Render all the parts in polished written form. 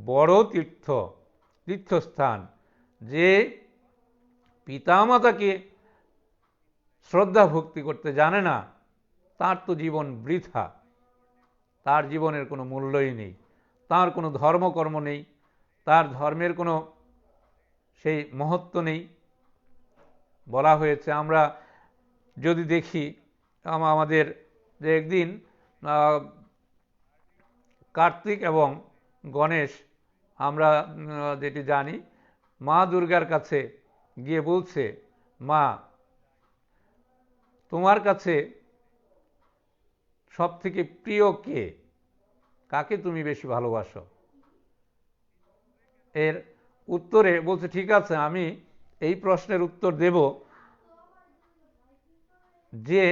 বড় তীর্থস্থান। যে পিতামাতাকে শ্রদ্ধা ভক্তি করতে জানে না, তার তো জীবন বৃথা, তার জীবনের কোনো মূল্যই নেই, তার কোনো ধর্মকর্ম নেই, তার ধর্মের কোনো সেই মহত্ব নেই। বলা হয়েছে, আমরা যদি দেখি আমাদের যে একদিন কার্তিক এবং গণেশ, আমরা যেটি জানি, মা দুর্গার কাছে গিয়ে বলছে, মা তোমার কাছে সব থেকে প্রিয় কে, কাকে তুমি বেশি ভালোবাসো? এর উত্তরে বলছে, ঠিক আছে, আমি এই প্রশ্নের উত্তর দেব যে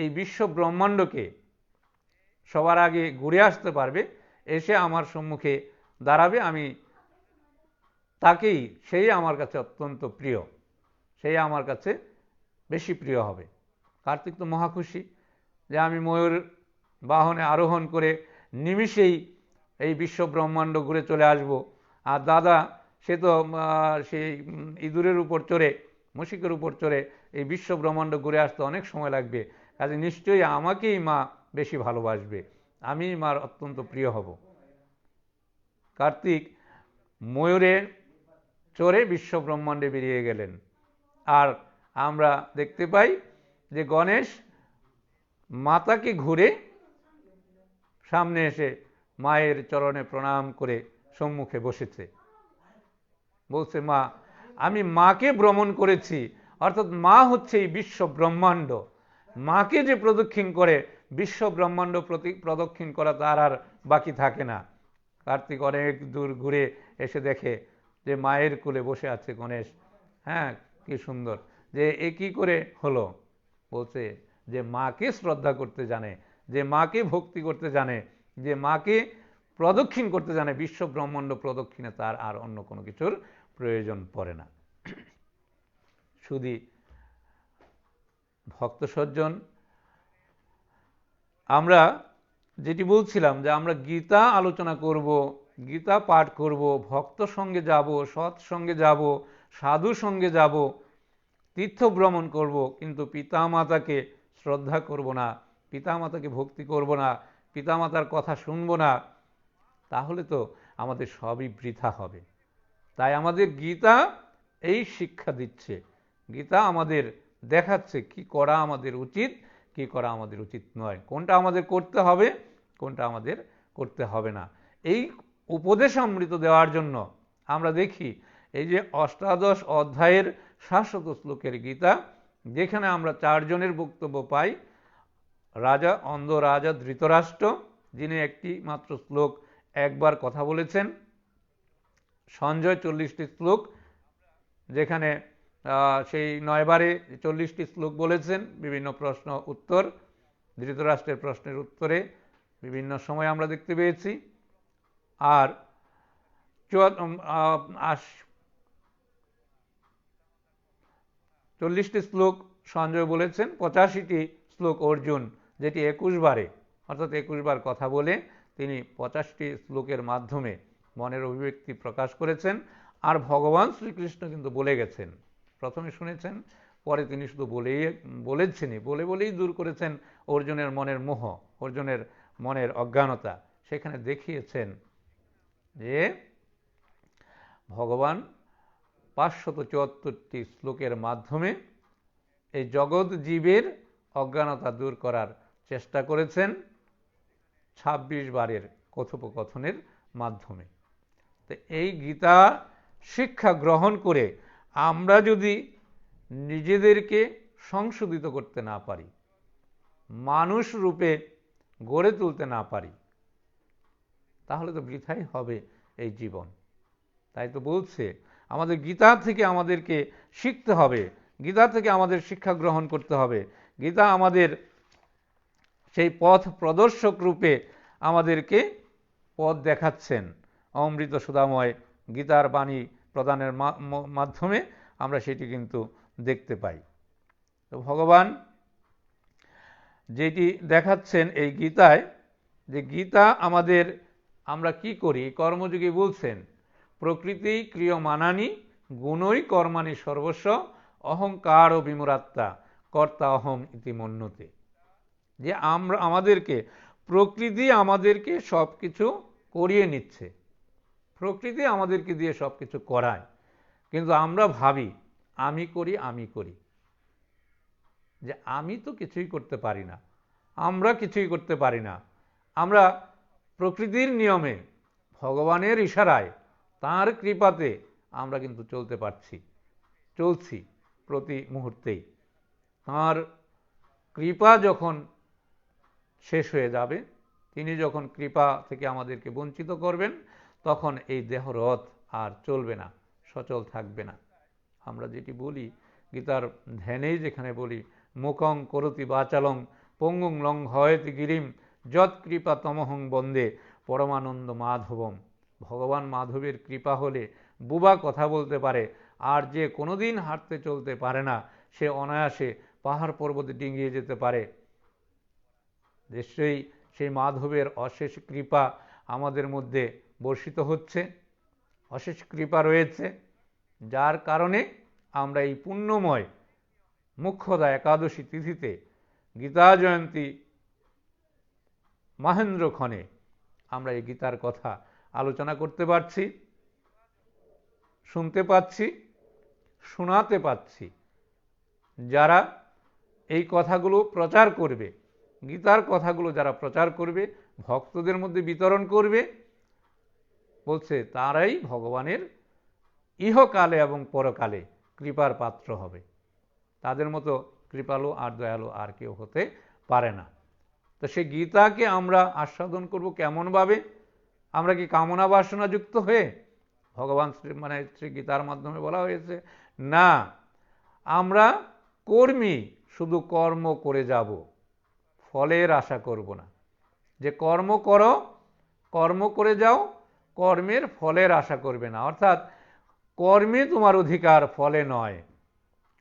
এই বিশ্ব ব্রহ্মাণ্ডকে সবার আগে ঘুরে আসতে পারবে, এসে আমার সম্মুখে দাঁড়াবে, আমি তাকেই, সেই আমার কাছে অত্যন্ত প্রিয়, সেই আমার কাছে বেশি প্রিয় হবে। কার্তিক তো মহা খুশি যে আমি ময়ূর বাহনে আরোহণ করে নিমিষেই এই বিশ্ব ব্রহ্মাণ্ড ঘুরে চলে আসব। আর দাদা সে তো সেই ইঁদুরের উপর চড়ে, মুশিকের উপর চড়ে এই বিশ্ব ব্রহ্মাণ্ড ঘুরে আসতে অনেক সময় লাগবে, কাজে নিশ্চয়ই আমাকেই মা বেশি ভালোবাসবে, আমি মার অত্যন্ত প্রিয় হব। কার্তিক ময়ূরে চড়ে বিশ্ব ব্রহ্মাণ্ডে বেরিয়ে গেলেন। আর আমরা দেখতে পাই যে গণেশ মাতাকে ঘুরে সামনে এসে মায়ের চরণে প্রণাম করে সম্মুখে বসেছে, বলছে, মা আমি মাকে ভ্রমণ করেছি, অর্থাৎ মা হচ্ছে এই বিশ্ব ব্রহ্মাণ্ড, মাকে যে প্রদক্ষিণ করে বিশ্ব ব্রহ্মাণ্ড প্রদক্ষিণ করা তার আর বাকি থাকে না। কার্তিক অনেক দূর ঘুরে এসে দেখে যে মায়ের কোলে বসে আছে গণেশ। হ্যাঁ, কি সুন্দর, যে এ কি করে হলো? বলছে যে মাকে শ্রদ্ধা করতে জানে, যে মাকে ভক্তি করতে জানে, যে মাকে প্রদক্ষিণ করতে জানে, বিশ্ব ব্রহ্মাণ্ড প্রদক্ষিণে তার আর অন্য কোনো কিছুর প্রয়োজন পড়ে না। শুধু ভক্ত সজ্জন, আমরা যেটি বলছিলাম যে আমরা গীতা আলোচনা করব, গীতা পাঠ করব, ভক্ত সঙ্গে যাব, সৎ সঙ্গে যাব, সাধু সঙ্গে যাব, তীর্থ ভ্রমণ করব, কিন্তু পিতামাতাকে শ্রদ্ধা করব না, পিতামাতাকে ভক্তি করব না, পিতামাতার কথা শুনব না, তাহলে তো আমাদের সবই বৃথা হবে। তাই আমাদের গীতা এই শিক্ষা দিচ্ছে, গীতা আমাদের দেখাচ্ছে কি করা আমাদের উচিত, কি করা আমাদের উচিত নয়, কোনটা আমাদের করতে হবে, কোনটা আমাদের করতে হবে না। এই উপদেশ অমৃত দেওয়ার জন্য আমরা দেখি এই যে অষ্টাদশ অধ্যায়ের 700 শ্লোকের গীতা, যেখানে আমরা 4 জনের বক্তব্য পাই। অন্ধ রাজা ধৃতরাষ্ট্র, যিনি একটি মাত্র শ্লোক একবার কথা বলেছেন। সঞ্জয় 40টি শ্লোক, যেখানে সেই 9 বারে 40টি শ্লোক বলেছেন, বিভিন্ন প্রশ্ন উত্তর, ধৃতরাষ্ট্রের প্রশ্নের উত্তরে বিভিন্ন সময় আমরা দেখতে পেয়েছি। আর 40টি শ্লোক সঞ্জয় বলেছেন, 85টি শ্লোক অর্জুন, যেটি 21 বারে, অর্থাৎ 21 বার কথা বলে তিনি 50টি শ্লোকের মাধ্যমে মনের অভিব্যক্তি প্রকাশ করেছেন। আর ভগবান শ্রীকৃষ্ণ কিন্তু বলে গেছেন, প্রথমে শুনেছেন, পরে তিনি শুধু বলেছেনই, বলেই দূর করেছেন অর্জুনের মনের মোহ, অর্জুনের মনের অজ্ঞানতা। সেখানে দেখিয়েছেন যে ভগবান 574টি শ্লোকের মাধ্যমে এই জগৎ জীবের অজ্ঞানতা দূর করার চেষ্টা করেছেন 26 বারের কথোপকথনের মাধ্যমে। তো এই গীতা শিক্ষা গ্রহণ করে আমরা যদি নিজেদেরকে সংশোধিত করতে না পারি, মানুষ রূপে গড়ে তুলতে না পারি, তাহলে তো বৃথাই হবে এই জীবন। তাই তো বলছে আমাদের গীতা থেকে আমাদেরকে শিখতে হবে, গীতা থেকে আমাদের শিক্ষা গ্রহণ করতে হবে। গীতা আমাদের সেই পথ প্রদর্শক রূপে আমাদেরকে পথ দেখাচ্ছেন। অমৃত সুধাময় গীতার বাণী প্রদানের মাধ্যমে আমরা সেটি কিন্তু দেখতে পাই। তো ভগবান যেটি দেখাচ্ছেন এই গীতায়, যে গীতা আমাদের আমরা কি করি? কর্মযোগী বলছেন প্রকৃতি ক্রিয়মানানি গুণই কর্মাণি সর্বস্ব অহংকার ও বিমূঢ়াত্মা কর্তা অহম ইতি মন্যতে। যে আমরা আমাদেরকে প্রকৃতি আমাদেরকে সব কিছু করিয়ে নিচ্ছে, প্রকৃতি আমাদেরকে দিয়ে সব কিছু করায়, কিন্তু আমরা ভাবি আমি করি আমি করি, যে আমি তো কিছুই করতে পারি না, আমরা কিছুই করতে পারি না। আমরা প্রকৃতির নিয়মে ভগবানের ইশারায় তাঁর কৃপাতে আমরা কিন্তু চলতে পারছি, চলছি প্রতি মুহূর্তেই। তাঁর কৃপা যখন শেষ হয়ে যাবে, তিনি যখন কৃপা থেকে আমাদেরকে বঞ্চিত করবেন, তখন এই দেহরথ আর চলবে না, সচল থাকবে না। আমরা যেটি বলি গীতার ধ্যানেই যেখানে বলি মুখং করতি বাচালং পঙ্গুং লঙ্ঘয়তি গিরিম যৎ কৃপা তমহং বন্দে পরমানন্দ মাধবম। ভগবান মাধবের কৃপা হলে বুবা কথা বলতে পারে, আর যে কোনোদিন হাঁটতে চলতে পারে না সে অনায়াসে পাহাড় পর্বতে ডিঙিয়ে যেতে পারে। নিশ্চয়ই সেই মাধবের অশেষ কৃপা আমাদের মধ্যে বর্ষিত হচ্ছে, অশেষ কৃপা রয়েছে, যার কারণে আমরা এই পুণ্যময় মুখ্যদা একাদশী তিথিতে গীতা জয়ন্তী মহেন্দ্রক্ষণে আমরা এই গীতার কথা আলোচনা করতে পারছি, শুনতে পাচ্ছি, শোনাতে পাচ্ছি। যারা এই কথাগুলো প্রচার করবে, গীতার কথাগুলো যারা প্রচার করবে, ভক্তদের মধ্যে বিতরণ করবে, বলছে তারাই ভগবানের ইহকালে এবং পরকালে কৃপার পাত্র হবে। তাদের মতো কৃপালু আর দয়ালু আর কেউ হতে পারে না। তো সেই গীতাকে আমরা আস্বাদন করব কেমনভাবে? আমরা কি কামনা বাসনা যুক্ত হয়ে? ভগবান শ্রী গীতার মাধ্যমে বলা হয়েছে না, আমরা কর্মী, শুধু কর্ম করে যাব, ফলের আশা করব না। যে কর্ম করো, কর্ম করে যাও, কর্মের ফলের আশা করবে না। অর্থাৎ কর্মে তোমার অধিকার, ফলে নয়।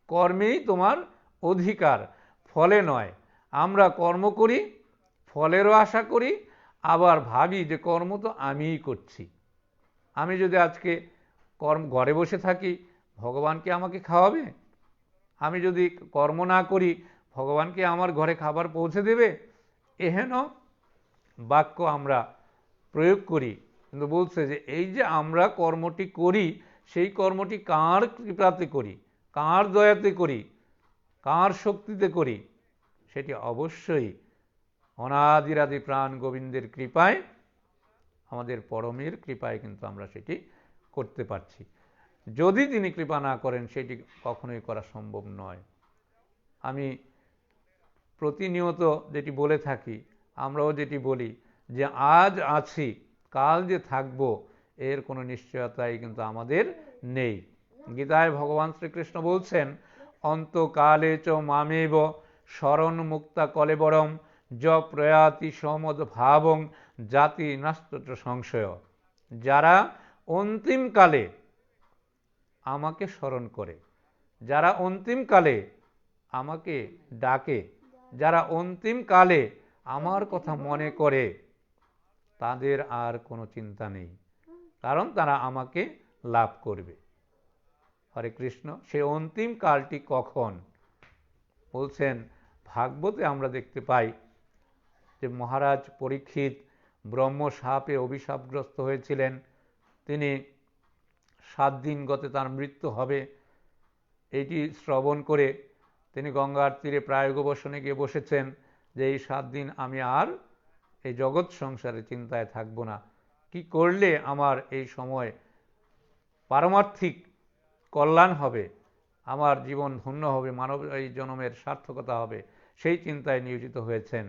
কর্মেই তোমার অধিকার, ফলে নয়। আমরা কর্ম করি, ফলেরও আশা করি, আবার ভাবি যে কর্ম তো আমিই করছি। আমি যদি আজকে ঘরে বসে থাকি, ভগবান কি আমাকে খাওয়াবে? আমি যদি কর্ম না করি, ভগবান কি আমার ঘরে খাবার পৌঁছে দেবে? এহেন বাক্য আমরা প্রয়োগ করি। কিন্তু বলছে যে এই যে আমরা কর্মটি করি, সেই কর্মটি কার কৃপাতে করি, কার দয়াতে করি, কার শক্তিতে করি? সেটি অবশ্যই অনাদিরাদি প্রাণ গোবিন্দের কৃপায়, আমাদের পরমের কৃপায় কিন্তু আমরা সেটি করতে পারছি। যদি তিনি কৃপা না করেন সেটি কখনোই করা সম্ভব নয়। আমি প্রতিনিয়ত যেটি বলে থাকি, আমরাও যেটি বলি যে আজ আছি, কাল যে থাকব, এর কোনো নিশ্চয়তাই কিন্তু আমাদের নেই। গীতায় ভগবান শ্রীকৃষ্ণ বলছেন অন্তকালে চ মামেব শরণ মুক্তা কলেবরম য প্রয়াতি সমদ ভাবং জাতি নাস্ত সংশয়। যারা অন্তিমকালে আমাকে স্মরণ করে, যারা অন্তিমকালে আমাকে ডাকে, যারা অন্তিমকালে আমার কথা মনে করে, তাদের আর কোনো চিন্তা নেই, কারণ তারা আমাকে লাভ করবে। হরে কৃষ্ণ। সে অন্তিম কালটি কখন? বলছেন ভাগবতে আমরা দেখতে পাই যে মহারাজ পরীক্ষিত ব্রহ্ম শাপে অভিশাপগ্রস্ত হয়েছিলেন। তিনি 7 দিন গতে তার মৃত্যু হবে, এটি শ্রবণ করে তিনি গঙ্গার তীরে প্রায়োগবসনে গিয়ে বসেছেন যে এই 7 দিন আমি আর এই জগৎ সংসারে চিন্তায় থাকব না। কি করলে আমার এই সময় পারমার্থিক কল্যাণ হবে, আমার জীবন ধন্য হবে, মানব এই জন্মের সার্থকতা হবে, সেই চিন্তায় নিয়োজিত হয়েছেন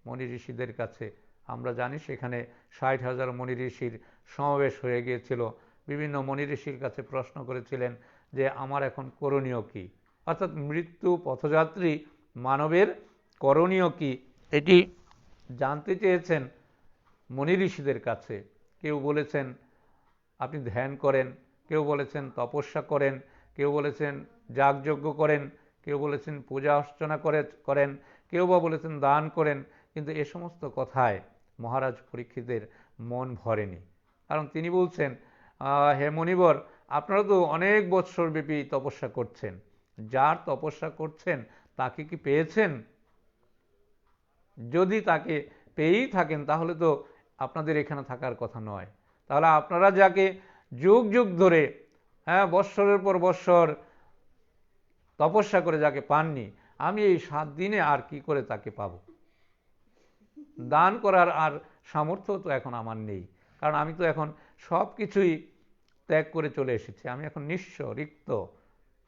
মনি ঋষিদের কাছে। আমরা জানি সেখানে 60,000 মনি ঋষির সমাবেশ হয়ে গিয়েছিল। বিভিন্ন মনি ঋষির কাছে প্রশ্ন করেছিলেন যে আমার এখন করণীয় কি? অর্থাৎ মৃত্যু পথযাত্রী মানবের করণীয় কি, এটি জানতে চেয়েছেন মনি ঋষিদের কাছে। কেউ বলেছেন আপনি ধ্যান করেন, কেউ বলেছেন তপস্যা করেন, কেউ বলেছেন যাগযজ্ঞ করেন, কেউ বলেছেন পূজা অর্চনা করেন, কেউ বা বলেছেন দান করেন। কিন্তু এ সমস্ত কথায় মহারাজ পরীক্ষিতের মন ভরেনি। কারণ তিনি বলছেন, হে মনিবর, আপনারা তো অনেক বৎসর ব্যাপী তপস্যা করছেন, যার তপস্যা করছেন তাকে কি পেয়েছেন? যদি তাকে পেয়েই থাকেন তাহলে তো আপনাদের এখানে থাকার কথা নয়। তাহলে আপনারা যাকে যুগ যুগ ধরে, বৎসরের পর বৎসর তপস্যা করে যাকে পাননি, আমি এই 7 দিনে আর কি করে তাকে পাব? দান করার আর সামর্থ্য তো এখন আমার নেই, কারণ আমি তো এখন সব কিছুই ত্যাগ করে চলে এসেছি। আমি এখন নিঃস্ব, রিক্ত,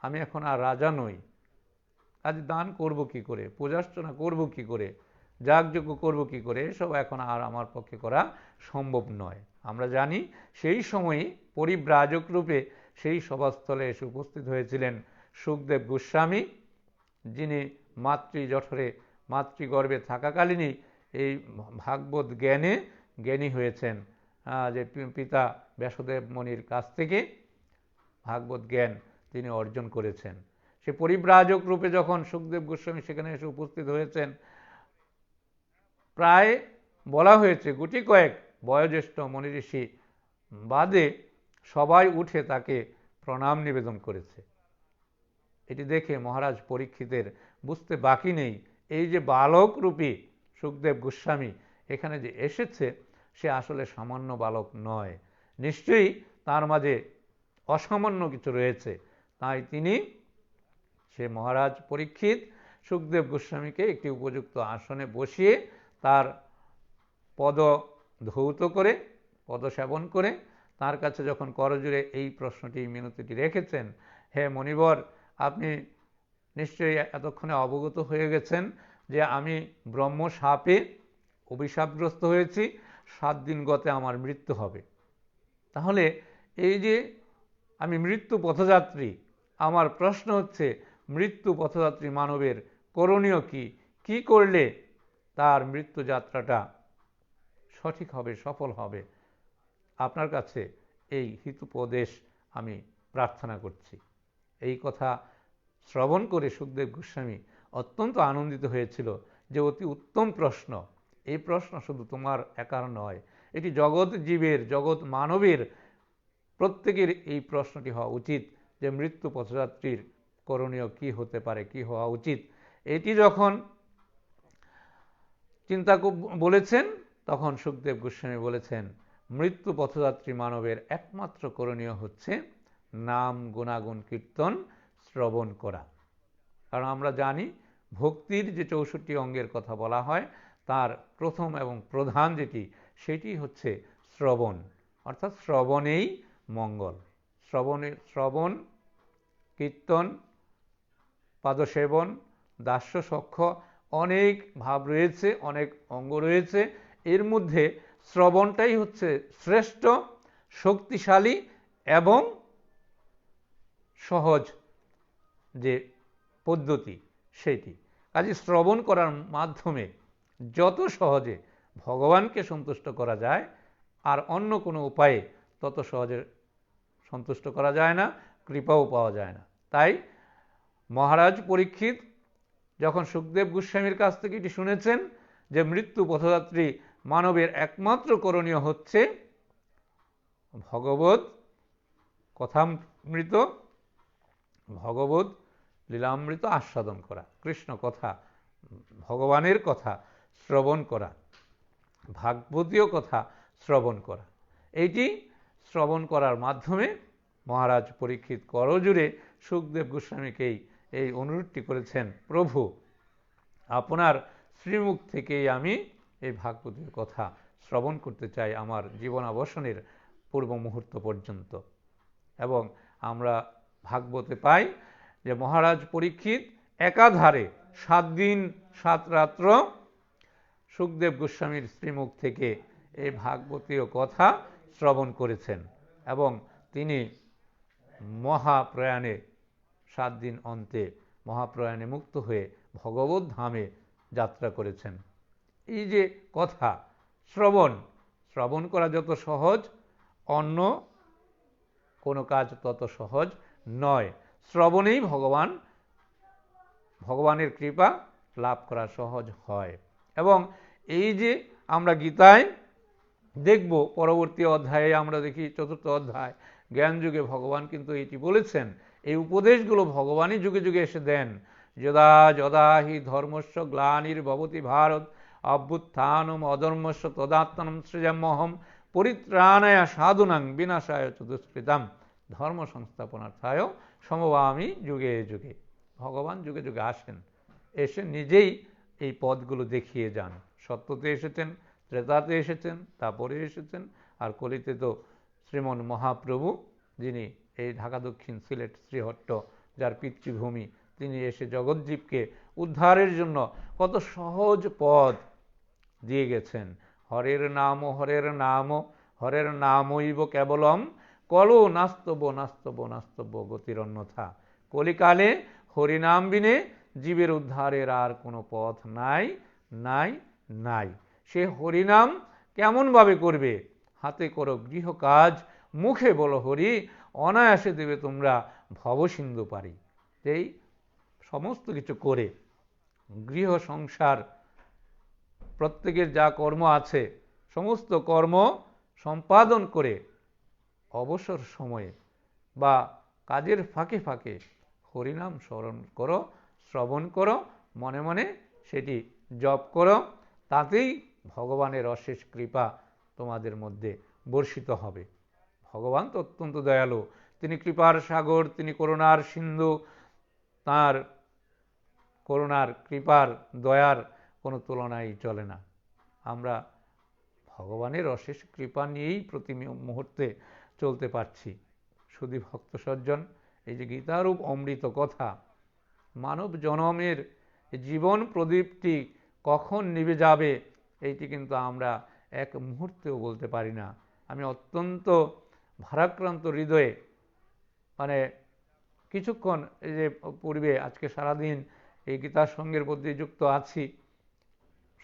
আমি এখন আর রাজা নই। আজ দান করব কি করে, পূজার্চনা করব কি করে, যাগযজ্ঞ করব কি করে, এসব এখন আর আমার পক্ষে করা সম্ভব নয়। আমরা জানি সেই সময়ই পরিব্রাজক রূপে সেই সভাস্থলে এসে উপস্থিত হয়েছিলেন সুখদেব গোস্বামী, যিনি মাতৃজঠরে মাতৃগর্ভে থাকাকালীনই এই ভাগবত জ্ঞানে জ্ঞানী হয়েছেন, যে পিতা ব্যাসদেব মুনির কাছ থেকে ভাগবত জ্ঞান তিনি অর্জন করেছেন। সে পরিব্রাজক রূপে যখন সুখদেব গোস্বামী সেখানে এসে উপস্থিত হয়েছেন, প্রায় বলা হয়েছে গুটি কয়েক বয়োজ্যেষ্ঠ মনি ঋষি বাদে সবাই উঠে তাকে প্রণাম নিবেদন করেছে। এটি দেখে মহারাজ পরীক্ষিতের বুঝতে বাকি নেই, এই যে বালক রূপী সুখদেব গোস্বামী এখানে যে এসেছে, সে আসলে সামান্য বালক নয়, নিশ্চয়ই তার মাঝে অসামান্য কিছু রয়েছে। তাই তিনি, সে মহারাজ পরীক্ষিত সুখদেব গোস্বামীকে একটি উপযুক্ত আসনে বসিয়ে তার পদ ধৌত করে, পদ সেবন করে তার কাছে যখন করজোড়ে এই প্রশ্নটি, মিনতিটি রেখেছেন, হে মনিবর, আপনি নিশ্চয়ই এতক্ষণে অবগত হয়ে গেছেন যে আমি ব্রহ্ম শাপে অভিশাপগ্রস্ত হয়েছি, 7 দিন গতে আমার মৃত্যু হবে। তাহলে এই যে আমি মৃত্যু পথযাত্রী, আমার প্রশ্ন হচ্ছে, মৃত্যু পথযাত্রী মানবের করণীয় কি? কি করলে তার মৃত্যু যাত্রাটা সঠিক হবে, সফল হবে? আপনার কাছে এই হিতোপদেশ আমি প্রার্থনা করছি। এই কথা শ্রবণ করে সুখদেব গোস্বামী অত্যন্ত আনন্দিত হয়েছিল যে অতি উত্তম প্রশ্ন। এই প্রশ্ন শুধু তোমার একার নয়, এটি জগৎ জীবের, জগৎ মানবের প্রত্যেকের এই প্রশ্নটি হওয়া উচিত যে মৃত্যু পথযাত্রীর করণীয় কি হতে পারে, কি হওয়া উচিত। এটি যখন চিন্তা বলেছেন, তখন সুখদেব গোস্বামী বলেছেন, মৃত্যু পথযাত্রী মানবের একমাত্র করণীয় হচ্ছে নাম গুণাগুণ কীর্তন শ্রবণ করা। কারণ আমরা জানি ভক্তির যে 64 অঙ্গের কথা বলা হয়, তার প্রথম এবং প্রধান যেটি, সেটি হচ্ছে শ্রবণ, অর্থাৎ শ্রবণেই মঙ্গল। শ্রবণ, কীর্তন, পাদসেবন, দাস্য সখ্য, অনেক ভাব রয়েছে, অনেক অঙ্গ রয়েছে। এর মধ্যে শ্রবণটাই হচ্ছে শ্রেষ্ঠ, শক্তিশালী এবং সহজ যে পদ্ধতি, সেটি। কাজে শ্রবণ করার মাধ্যমে যত সহজে ভগবানকে সন্তুষ্ট করা যায়, আর অন্য কোনো উপায়ে তত সহজে সন্তুষ্ট করা যায় না, কৃপাও পাওয়া যায় না। তাই মহারাজ পরীক্ষিত যখন সুখদেব গোস্বামীর কাছ থেকে এটি শুনেছেন যে মৃত্যু পথযাত্রী মানবের একমাত্র করণীয় হচ্ছে ভগবত কথামৃত, ভগবত লীলামৃত আস্বাদন করা, কৃষ্ণ কথা, ভগবানের কথা শ্রবণ করা, ভাগবতীয় কথা শ্রবণ করা, এইটি শ্রবণ করার মাধ্যমে মহারাজ পরীক্ষিত করজোড়ে সুখদেব গোস্বামীকেই এই অনুরোধটি করেছেন, প্রভু, আপনার শ্রীমুখ থেকেই আমি এই ভাগবতীয় কথা শ্রবণ করতে চাই আমার জীবনাবসানের পূর্ব মুহূর্ত পর্যন্ত। এবং আমরা ভাগবতে পাই যে মহারাজ পরীক্ষিত একাধারে 7 দিন 7 রাত্র সুখদেব গোস্বামীর শ্রীমুখ থেকে এই ভাগবতীয় কথা শ্রবণ করেছেন এবং তিনি মহাপ্রয়াণে 7 দিন অন্তে মহাপ্রয়াণে মুক্ত হয়ে ভগবত ধামে যাত্রা করেছেন। এই যে কথা শ্রবণ করা যত সহজ, অন্য কোনো কাজ তত সহজ নয়। শ্রবণেই ভগবানের কৃপা লাভ করা সহজ হয়। এবং এই যে আমরা গীতায় দেখব পরবর্তী অধ্যায়ে আমরা দেখি 4র্থ অধ্যায় জ্ঞান যুগে ভগবান কিন্তু এটি বলেছেন। এই উপদেশগুলো ভগবানই যুগে যুগে এসে দেন। যদা যদা হি ধর্মস্য গ্লানির্ভবতি ভারত অভ্যুত্থানম অধর্মস্য তদাত্মনম সৃজাম্যহম পরিত্রাণায় সাধুনাং বিনাশায় চ দুষ্কৃতাম ধর্ম সংস্থাপনার্থায় সমবামি যুগে যুগে। ভগবান যুগে যুগে আসেন, এসে নিজেই এই পথগুলো দেখিয়ে যান। সত্যতে এসেছেন, ত্রেতাতে এসেছেন, তারপরে এসেছেন, আর কলিতে তো শ্রীমন মহাপ্রভু, যিনি এই ঢাকা দক্ষিণ সিলেট শ্রীহট্ট যার পিতৃভূমি, তিনি এসে জগৎজীবকে উদ্ধারের জন্য কত সহজ পথ দিয়ে গেছেন। হরের নাম হরের নামইব কেবলম কলো নাস্তব নাস্তব নাস্তব গতির অন্যথা। কলিকালে হরিনাম বিনে জীবের উদ্ধারের আর কোনো পথ নাই নাই নাই। সে হরিনাম কেমনভাবে করবে? হাতে করো গৃহ কাজ, মুখে বলো হরি, অনায়াসে দেবে তোমরা ভবসিন্ধু পারি। এই সমস্ত কিছু করে গৃহ সংসার প্রত্যেকের যা কর্ম আছে সমস্ত কর্ম সম্পাদন করে অবসর সময়ে বা কাজের ফাঁকে ফাঁকে হরিনাম স্মরণ করো, শ্রবণ করো, মনে মনে সেটি জপ করো। তাতেই ভগবানের অশেষ কৃপা তোমাদের মধ্যে বর্ষিত হবে। ভগবান তো অত্যন্ত দয়ালু, তিনি কৃপার সাগর, তিনি করুণার সিন্ধু। তাঁর করুণার, কৃপার, দয়ার কোনো তুলনাই চলে না। আমরা ভগবানের অশেষ কৃপা নিয়েই প্রতি মুহূর্তে চলতে পারছি। শুধু ভক্ত সজ্জন, এই যে গীতারূপ অমৃত কথা, মানব জনমের জীবন প্রদীপটি কখন নিভে যাবে এইটি কিন্তু আমরা এক মুহূর্তেও বলতে পারি না। আমি অত্যন্ত ভারাক্রান্ত হৃদয়ে কিছুক্ষণ এই যে পূর্বে আজকে সারাদিন এই গীতার সঙ্গের মধ্যে যুক্ত আছি,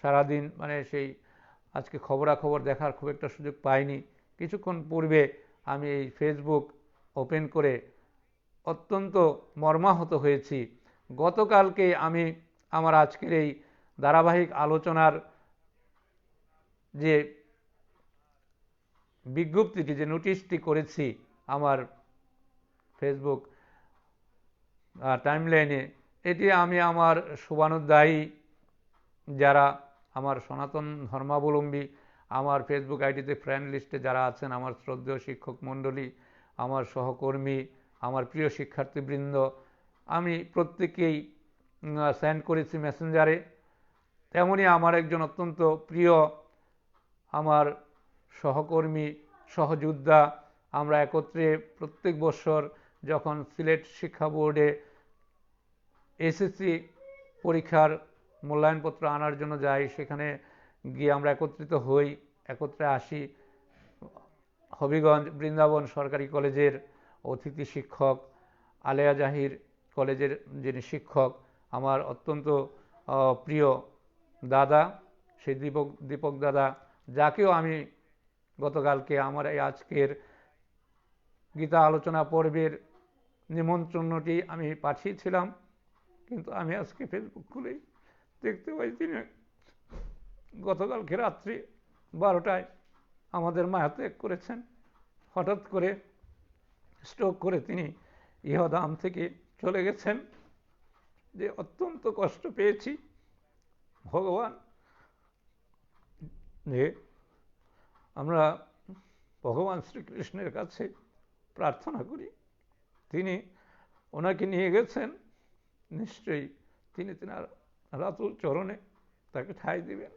সারাদিন সেই আজকে খবরাখবর দেখার খুব একটা সুযোগ পাইনি। কিছুক্ষণ পূর্বে আমি এই ফেসবুক ওপেন করে অত্যন্ত মর্মাহত হয়েছি। গতকালকে আমি আমার আজকের এই ধারাবাহিক আলোচনার যে বিজ্ঞপ্তিটি, যে নোটিশটি করেছি আমার ফেসবুক টাইমলাইনে, এটি আমি আমার শুভানুধ্যায়ী যারা আমার সনাতন ধর্মাবলম্বী, আমার ফেসবুক আইডিতে ফ্রেন্ড লিস্টে যারা আছেন, আমার শ্রদ্ধেয় শিক্ষক মণ্ডলী, আমার সহকর্মী, আমার প্রিয় শিক্ষার্থীবৃন্দ, আমি প্রত্যেকেই সেন্ড করেছি মেসেঞ্জারে। তেমনি আমার একজন অত্যন্ত প্রিয় আমার সহকর্মী, সহযোদ্ধা, আমরা একত্রে প্রত্যেক বছর যখন সিলেট শিক্ষা বোর্ডে এসএসসি পরীক্ষার মূল্যায়নপত্র আনার জন্য যাই, সেখানে গিয়ে আমরা একত্রিত হই, একত্রে আসি। হবিগঞ্জ বৃন্দাবন সরকারি কলেজের অতিথি শিক্ষক, আলেয়া জাহির কলেজের যিনি শিক্ষক, আমার অত্যন্ত প্রিয় দাদা, সেই দীপক দাদা, যাকেও আমি গতকালকে আমার এই আজকের গীতা আলোচনা পর্বের নিমন্ত্রণটি আমি পাঠিয়েছিলাম, কিন্তু আমি আজকে ফেসবুক খুলেই দেখতে পাই তিনি গতকালকে রাত্রি 12টায় আমাদের মায়াত্যাগ করেছেন। হঠাৎ করে স্ট্রোক করে তিনি ইহধাম থেকে চলে গেছেন। যে অত্যন্ত কষ্ট পেয়েছি। ভগবান, যে আমরা ভগবান শ্রীকৃষ্ণের কাছে প্রার্থনা করি, তিনি ওনাকে নিয়ে গেছেন, নিশ্চয়ই তিনি তেনার রাতুল চরণে তাকে ঠাঁই দিবেন।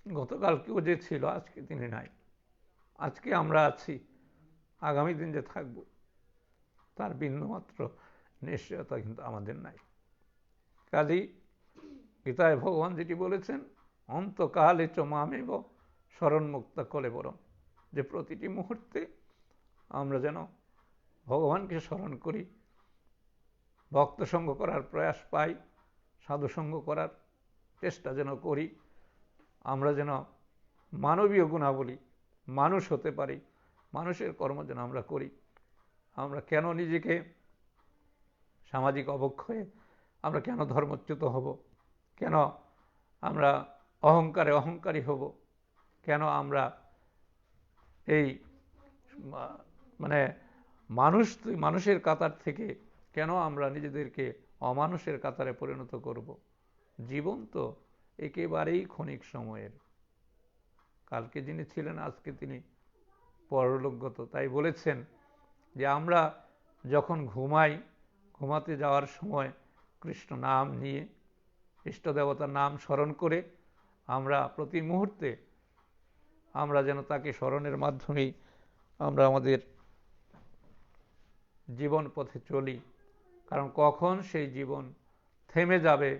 গতকালকেও যে ছিল, আজকে তিনি নাই। আজকে আমরা আছি, আগামী দিন যে থাকব তার বিন্দুমাত্র নিশ্চয়তা কিন্তু আমাদের নাই। কাজেই গীতায় ভগবান যেটি বলেছেন, অন্তকালে চ মামেব শরণমুক্ত কলেবরম, যে প্রতিটি মুহূর্তে আমরা যেন ভগবানকে স্মরণ করি, ভক্ত সঙ্গ করার প্রয়াস পাই, সাধুসঙ্গ করার চেষ্টা যেন করি, আমরা যেন মানবীয় গুণাবলী মানুষ হতে পারি, মানুষের কর্ম যেন আমরা করি। আমরা কেন নিজেকে সামাজিক অবক্ষয়ে আমরা কেন ধর্মচ্যুত হব, কেন আমরা অহংকারে অহংকারী হব, কেন আমরা এই মানে মানুষের কাতার থেকে কেন আমরা নিজেদেরকে অমানুষের কাতারে পরিণত করব? জীবন তো একেবারেই ক্ষণিক সময়ের। কালকে যিনি ছিলেন আজকে তিনি পরলোকগত। তাই বলেছেন যে আমরা যখন ঘুমাই, ঘুমাতে যাওয়ার সময় কৃষ্ণ নাম নিয়ে, ইষ্ট দেবতার নাম স্মরণ করে আমরা প্রতি মুহূর্তে আমরা যেন তাকে স্মরণের মাধ্যমেই আমরা আমাদের জীবন পথে চলি। কারণ কখন সেই জীবন থেমে যাবে,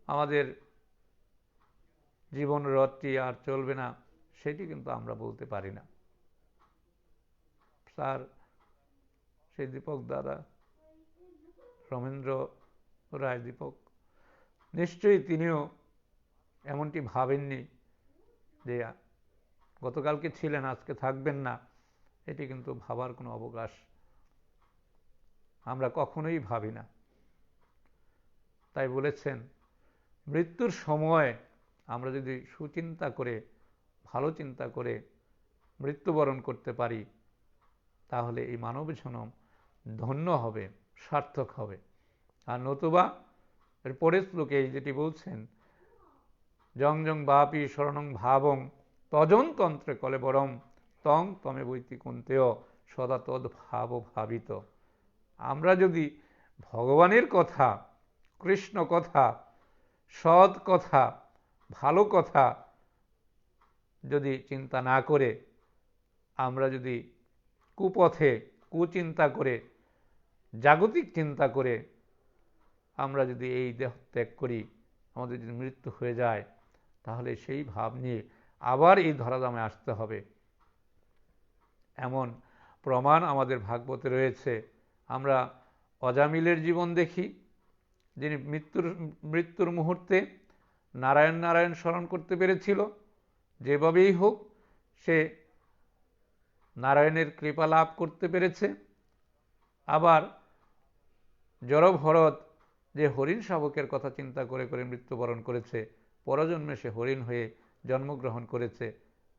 আমাদের জীবন রথটি আর চলবে না, সেটি কিন্তু আমরা বলতে পারি না। স্যার সেই দীপক দাদা, রমেন্দ্র রায় দীপক, নিশ্চয়ই তিনিও এমনটি ভাবেননি যে গতকালকে ছিলেন আজকে থাকবেন না। এটি কিন্তু ভাবার কোনো অবকাশ আমরা কখনোই ভাবি না। তাই বলেছেন মৃত্যুর সময় আমরা যদি সুচিন্তা করে, ভালো চিন্তা করে মৃত্যুবরণ করতে পারি, তাহলে এই মানব জনম ধন্য হবে, সার্থক হবে। আর নতুবা এর পরের শ্লোকে যেটি বলছেন, জং জং বাপি শরণং ভাবং তজন তন্ত্রে কলেবরম তং তমে বৈতি কুন্তেয় সদা তদ ভাব ভাবিত। আমরা যদি ভগবানের কথা, কৃষ্ণ কথা, সৎ কথা, ভালো কথা যদি চিন্তা না করে, আমরা যদি কুপথে কুচিন্তা করে, জাগতিক চিন্তা করে আমরা যদি এই দেহ ত্যাগ করি, আমাদের যদি মৃত্যু হয়ে যায়, তাহলে সেই ভাব নিয়ে আবার এই ধরাধামে আসতে হবে। এমন প্রমাণ আমাদের ভাগবতে রয়েছে। আমরা অজামিলের জীবন দেখি, যিনি মৃত্যুর মুহূর্তে নারায়ণ নারায়ণ স্মরণ করতে পেরেছিল। যেভাবেই হোক সে নারায়ণের কৃপা লাভ করতে পেরেছে। আবার জড়ভরত যে হরিণ শাবকের কথা চিন্তা করে করে মৃত্যুবরণ করেছে, পরজন্মে সে হরিণ হয়ে জন্মগ্রহণ করেছে।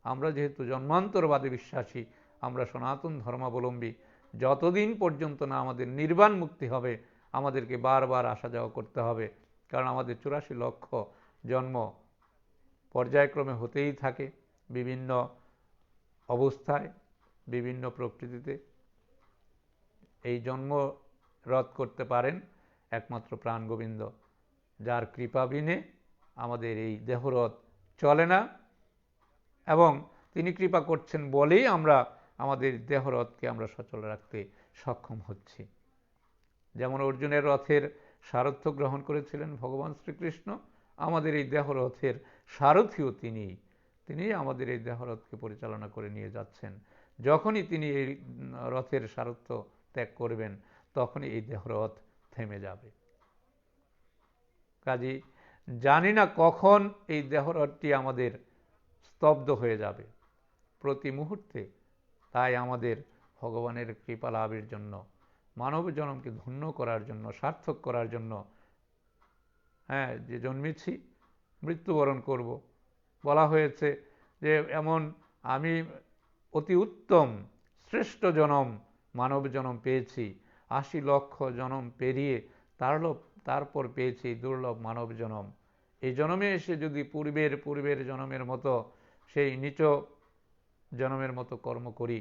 আমরা যেহেতু জন্মান্তরবাদে বিশ্বাসী, আমরা সনাতন ধর্মাবলম্বী, যতদিন পর্যন্ত না আমাদের নির্বাণ মুক্তি হবে আমাদেরকে বারবার আসা যাওয়া করতে হবে। কারণ আমাদের 84 লক্ষ জন্ম পর্যায়ক্রমে হতেই থাকে, বিভিন্ন অবস্থায়, বিভিন্ন প্রকৃতিতে। এই জন্ম রদ করতে পারেন একমাত্র প্রাণ গোবিন্দ, যার কৃপা বিনে আমাদের এই দেহরথ চলে না। এবং তিনি কৃপা করছেন বলেই আমরা আমাদের দেহরথকে আমরা সচল রাখতে সক্ষম হচ্ছি। যেমন অর্জুনের রথের সারথ্য গ্রহণ করেছিলেন ভগবান শ্রীকৃষ্ণ, আমাদের এই দেহরথের সারথিও তিনি আমাদের এই দেহরথকে পরিচালনা করে নিয়ে যাচ্ছেন। যখনই তিনি এই রথের সারথ্য ত্যাগ করবেন, তখনই এই দেহরথ থেমে যাবে। কাজেই জানি না কখন এই দেহরথটি আমাদের স্তব্ধ হয়ে যাবে, প্রতি মুহূর্তে। তাই আমাদের ভগবানের কৃপা লাভের জন্য, মানব জনমকে ধন্য করার জন্য, সার্থক করার জন্য, যে জন্মেছি মৃত্যুবরণ করব। বলা হয়েছে যে এমন আমি অতি উত্তম শ্রেষ্ঠ জনম মানব জনম পেয়েছি, 80 লক্ষ জনম পেরিয়ে তারপর পেয়েছি দুর্লভ মানব জনম। এই জনমে এসে যদি পূর্বের জনমের মতো সেই নিচ জনমের মতো কর্ম করি,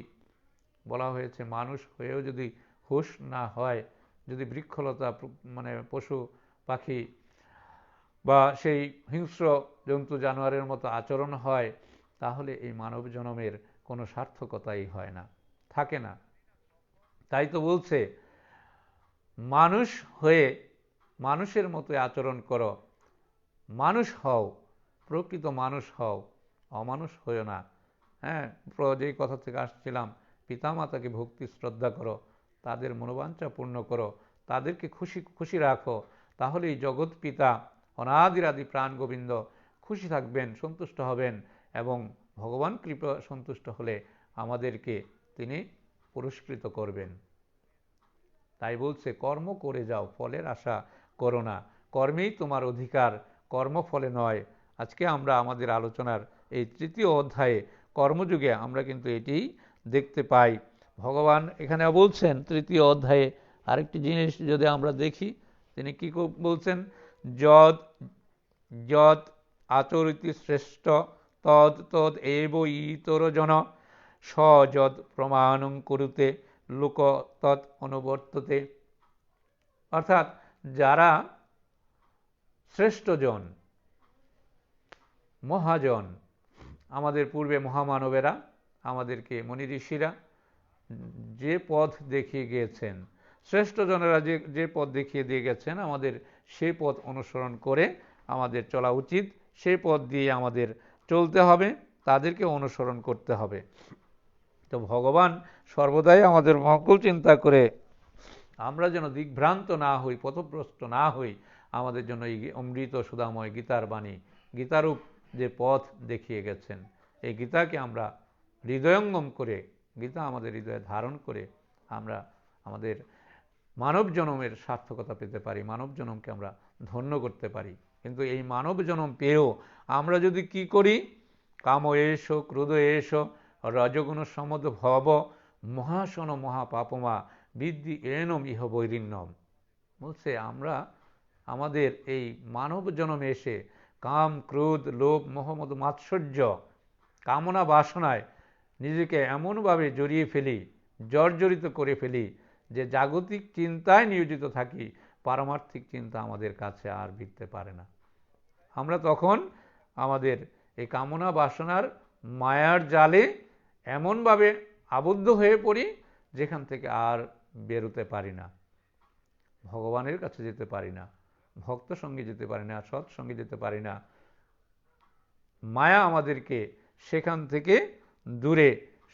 বলা হয়েছে মানুষ হয়েও যদি হুঁশ না হয়, যদি বৃক্ষলতা পশু পাখি বা সেই হিংস্র জন্তু জানোয়ারের মতো আচরণ হয়, তাহলে এই মানব জনমের কোনো সার্থকতাই হয় না, থাকে না। তাই তো বলছে মানুষ হয়ে মানুষের মতো আচরণ করো, মানুষ হও, প্রকৃত মানুষ হও, অমানুষ হয়েও না। যেই কথা থেকে আসছিলাম, পিতামাতাকে ভক্তি শ্রদ্ধা করো, তাদের মনোবাঞ্ছা পূর্ণ করো, তাদেরকে খুশি রাখো, তাহলে এই জগৎ পিতা অনাদিরাদি প্রাণ গোবিন্দ খুশি থাকবেন, সন্তুষ্ট হবেন এবং ভগবান কৃপা সন্তুষ্ট হলে আমাদেরকে তিনি পুরস্কৃত করবেন। তাই বলছে কর্ম করে যাও, ফলের আশা করো না, কর্মেই তোমার অধিকার, কর্মফলে নয়। আজকে আমরা আমাদের আলোচনার এই তৃতীয় অধ্যায়ে কর্মযুগে আমরা কিন্তু এটিই দেখতে পাই। ভগবান এখানে বলছেন তৃতীয় অধ্যায়ে আরেকটি জিনিস যদি আমরা দেখি, তিনি কি বলছেন, যদ যদ আচরিতি শ্রেষ্ঠ তদ তদ এব ইতর জন স যদ প্রমাণং কুরুতে লোক তৎ অনুবর্ততে। অর্থাৎ যারা শ্রেষ্ঠজন, মহাজন, আমাদের পূর্বে মহামানবেরা, আমাদেরকে মনি ঋষিরা যে পথ দেখিয়ে গিয়েছেন, শ্রেষ্ঠজনেরা যে পথ দেখিয়ে দিয়ে গেছেন, আমাদের সেই পথ অনুসরণ করে আমাদের চলা উচিত, সেই পথ দিয়ে আমাদের চলতে হবে, তাদেরকে অনুসরণ করতে হবে। তো ভগবান সর্বদাই আমাদের মঙ্গল চিন্তা করে আমরা যেন দিগ্ভ্রান্ত না হই, পথভ্রষ্ট না হই, আমাদের জন্য এই অমৃত সুধাময় গীতার বাণী, গীতারূপ যে পথ দেখিয়ে গেছেন, এই গীতাকে আমরা হৃদয়ঙ্গম করে, গীতা আমাদের হৃদয়ে ধারণ করে আমরা আমাদের মানব জনমের সার্থকতা পেতে পারি, মানব জনমকে আমরা ধন্য করতে পারি। কিন্তু এই মানব জনম পেয়েও আমরা যদি কি করি, কাম এষ ক্রোধ এষ রজগুণ সমদ ভব মহাসন মহাপাপমা বিদ্ধি এনম ইহ বৈরিণ্যম। বলছে আমরা আমাদের এই মানব জনমে এসে কাম ক্রোধ লোভ মোহমদ মাৎসর্য কামনা বাসনায় নিজেকে এমনভাবে জড়িয়ে ফেলি, জর্জরিত করে ফেলি যে জাগতিক চিন্তায় নিয়োজিত থাকি, পারমার্থিক চিন্তা আমাদের কাছে আর ভিড়তে পারে না। আমরা তখন আমাদের এই কামনা বাসনার মায়ার জালে এমনভাবে আবদ্ধ হয়ে পড়ি যেখান থেকে আর বেরোতে পারি না, ভগবানের কাছে যেতে পারি না, ভক্ত সঙ্গে যেতে পারি না, সৎসঙ্গে যেতে পারি না। মায়া আমাদেরকে সেখান থেকে দূরে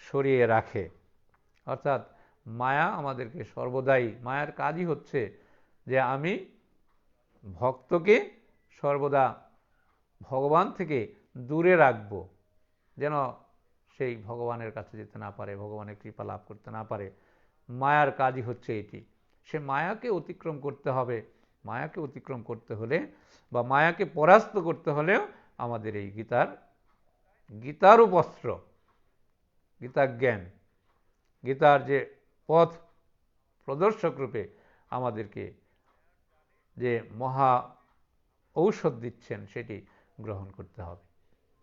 সরিয়ে রাখে। অর্থাৎ মায়া আমাদেরকে সর্বদাই, মায়ার কাজই হচ্ছে যে আমি ভক্তকে সর্বদা ভগবান থেকে দূরে রাখব, যেন সেই ভগবানের কাছে যেতে না পারে, ভগবানের কৃপা লাভ করতে না পারে। মায়ার কাজই হচ্ছে এটি। সে মায়াকে অতিক্রম করতে হবে। মায়াকে অতিক্রম করতে হলে বা মায়াকে পরাস্ত করতে হলেও আমাদের এই গীতার উপস্ত্র, গীতা জ্ঞান, গীতার যে পথ প্রদর্শক রূপে আমাদেরকে যে মহা ঔষধ দিচ্ছেন সেটি গ্রহণ করতে হবে।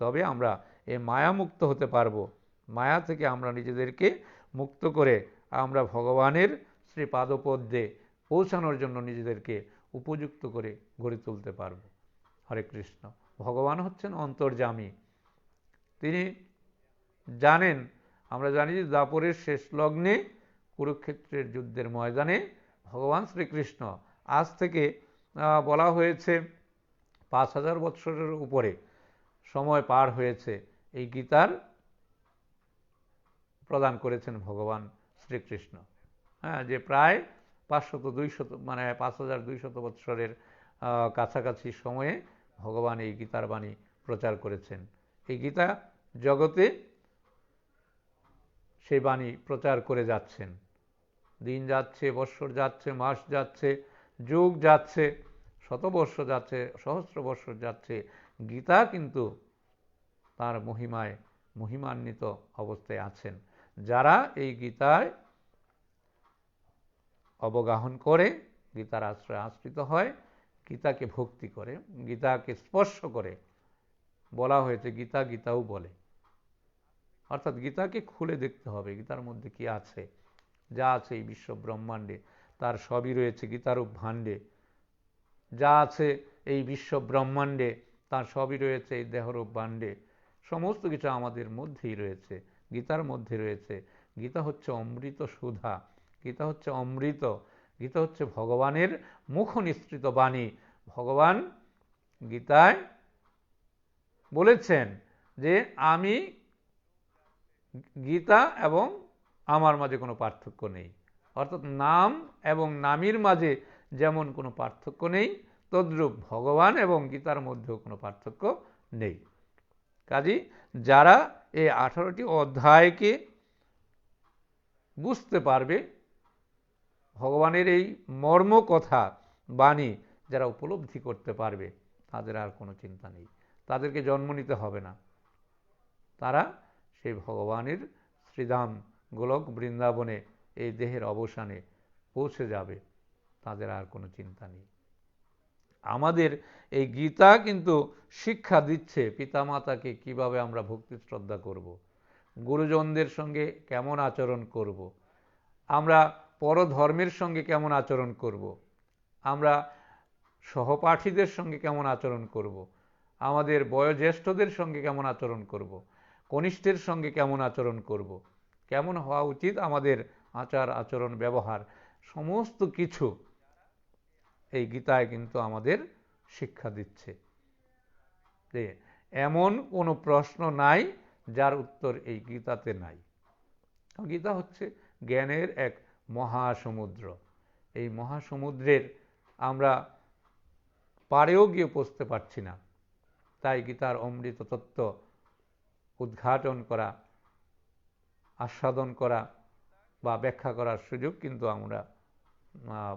তবে আমরা এই মায়া মুক্ত হতে পারবো। মায়া থেকে আমরা নিজেদেরকে মুক্ত করে আমরা ভগবানের শ্রী পাদপদ্মে পৌঁছানোর জন্য নিজেদেরকে উপযুক্ত করে গড়ে তুলতে পারব। হরে কৃষ্ণ। ভগবান হচ্ছেন অন্তর্যামী। তিনি জানেন, আমরা জানি যে দ্বাপরের শেষ লগ্নে কুরুক্ষেত্রের যুদ্ধের ময়দানে ভগবান শ্রীকৃষ্ণ, আজ থেকে বলা হয়েছে 5000 বৎসরের উপরে সময় পার হয়েছে, এই গীতার প্রদান করেছেন ভগবান শ্রীকৃষ্ণ। হ্যাঁ, যে প্রায় 500-200 মানে 5200 বৎসরের কাছাকাছি সময়ে ভগবান এই গীতার বাণী প্রচার করেছেন। এই গীতা জগতে সেই বাণী প্রচার করে যাচ্ছেন। দিন যাচ্ছে, বৎসর যাচ্ছে, মাস যাচ্ছে, যুগ যাচ্ছে, শতবর্ষ যাচ্ছে, সহস্র বৎসর যাচ্ছে, গীতা কিন্তু তার মহিমায় মহিমান্বিত অবস্থায় আছেন। যারা এই গীতায় অবগাহন করে, গীতার আশ্রয়ে আশ্রিত হয়, গীতাকে ভক্তি করে, গীতাকে স্পর্শ করে, বলা হয়েছে গীতা গীতাও বলে। অর্থাৎ গীতাকে খুলে দেখতে হবে, গীতার মধ্যে কি আছে। যা আছে এই বিশ্ব ব্রহ্মাণ্ডে তার সবই রয়েছে গীতারূপ ভাণ্ডে। যা আছে এই বিশ্ব ব্রহ্মাণ্ডে তার সবই রয়েছে এই দেহরূপ ভাণ্ডে। সমস্ত কিছু আমাদের মধ্যেই রয়েছে, গীতার মধ্যে রয়েছে। গীতা হচ্ছে অমৃত সুধা, গীতা হচ্ছে অমৃত, গীতা হচ্ছে ভগবানের মুখ নিঃসৃত বাণী। ভগবান গীতায় বলেছেন যে আমি গীতা এবং আমার মাঝে কোনো পার্থক্য নেই। অর্থাৎ নাম এবং নামীর মাঝে যেমন কোনো পার্থক্য নেই, তদ্রূপ ভগবান এবং গীতার মধ্যেও কোনো পার্থক্য নেই। কাজেই যারা এই 18টি অধ্যায়কে বুঝতে পারবে, ভগবানের এই মর্ম কথা বাণী যারা উপলব্ধি করতে পারবে, তাদের আর কোনো চিন্তা নেই, তাদেরকে জন্ম নিতে হবে না, তারা সেই ভগবানের শ্রীধাম গোলক বৃন্দাবনে এই দেহের অবসানে পৌঁছে যাবে, তাদের আর কোনো চিন্তা নেই। আমাদের এই গীতা কিন্তু শিক্ষা দিচ্ছে পিতামাতাকে কিভাবে আমরা ভক্তি শ্রদ্ধা করব, গুরুজনদের সঙ্গে কেমন আচরণ করব, আমরা পরধর্মের সঙ্গে কেমন আচরণ করব, আমরা সহপাঠীদের সঙ্গে কেমন আচরণ করব, আমাদের বয়োজ্যেষ্ঠদের সঙ্গে কেমন আচরণ করব, কনিষ্ঠের সঙ্গে কেমন আচরণ করব, কেমন হওয়া উচিত আমাদের আচার আচরণ ব্যবহার, সমস্ত কিছু এই গীতায় কিন্তু আমাদের শিক্ষা দিচ্ছে। যে এমন কোনো প্রশ্ন নাই যার উত্তর এই গীতাতে নাই। গীতা হচ্ছে জ্ঞানের এক মহাসমুদ্র। এই মহাসমুদ্রের আমরা পাড়েও গিয়ে পৌঁছতে পারছি না, তাই গীতার অমৃত তত্ত্ব উদ্ঘাটন করা, আস্বাদন করা বা ব্যাখ্যা করার সুযোগ কিন্তু আমরা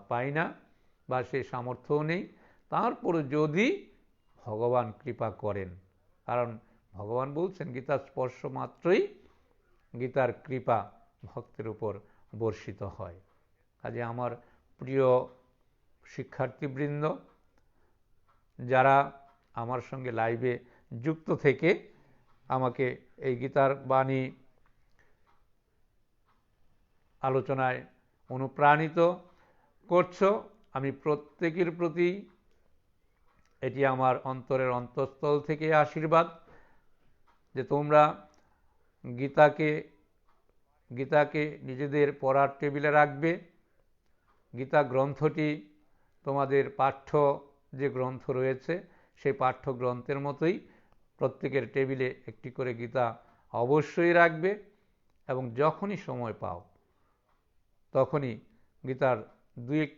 পাই না, বা সেই সামর্থ্যও নেই। তারপরে যদি ভগবান কৃপা করেন, কারণ ভগবান বলছেন গীতার স্পর্শ মাত্রই গীতার কৃপা ভক্তের উপর বর্ষিত হয়। কাজে আমার প্রিয় শিক্ষার্থীবৃন্দ, যারা আমার সঙ্গে লাইভে যুক্ত থেকে আমাকে এই গীতার বাণী আলোচনায় অনুপ্রাণিত করছো, আমি প্রত্যেকের প্রতি এটি আমার অন্তরের অন্তঃস্থল থেকে আশীর্বাদ যে তোমরা গীতাকে নিজেদের পড়ার টেবিলে রাখবে। গীতা গ্রন্থটি তোমাদের পাঠ্য যে গ্রন্থ রয়েছে সেই পাঠ্য গ্রন্থের মতোই প্রত্যেকের টেবিলে একটি করে গীতা অবশ্যই রাখবে, এবং যখনই সময় পাও তখনই গীতার